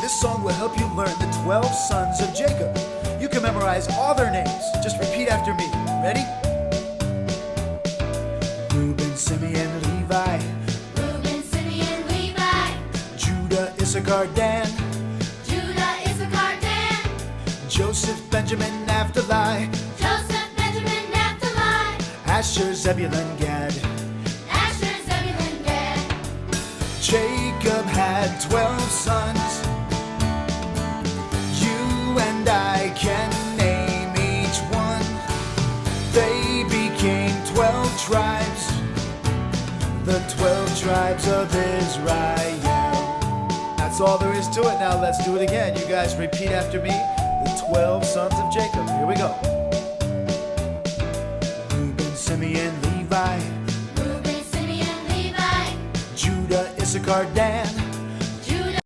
This song will help you learn the 12 sons of Jacob. You can memorize all their names. Just repeat after me. Ready? Reuben, Simeon, Levi. Reuben, Simeon, Levi. Judah, Issachar, Dan. Judah, Issachar, Dan. Joseph, Benjamin, Naphtali. Joseph, Benjamin, Naphtali. Asher, Zebulun, Gad. Asher, Zebulun, Gad. Jacob had 12 sons. You and I can name each one. They became 12 tribes, the 12 tribes of Israel. That's all there is to it. Now let's do it again. You guys repeat after me. The 12 sons of Jacob. Here we go. Reuben, Simeon, Levi. Reuben, Simeon, Levi. Judah, Issachar, Dan.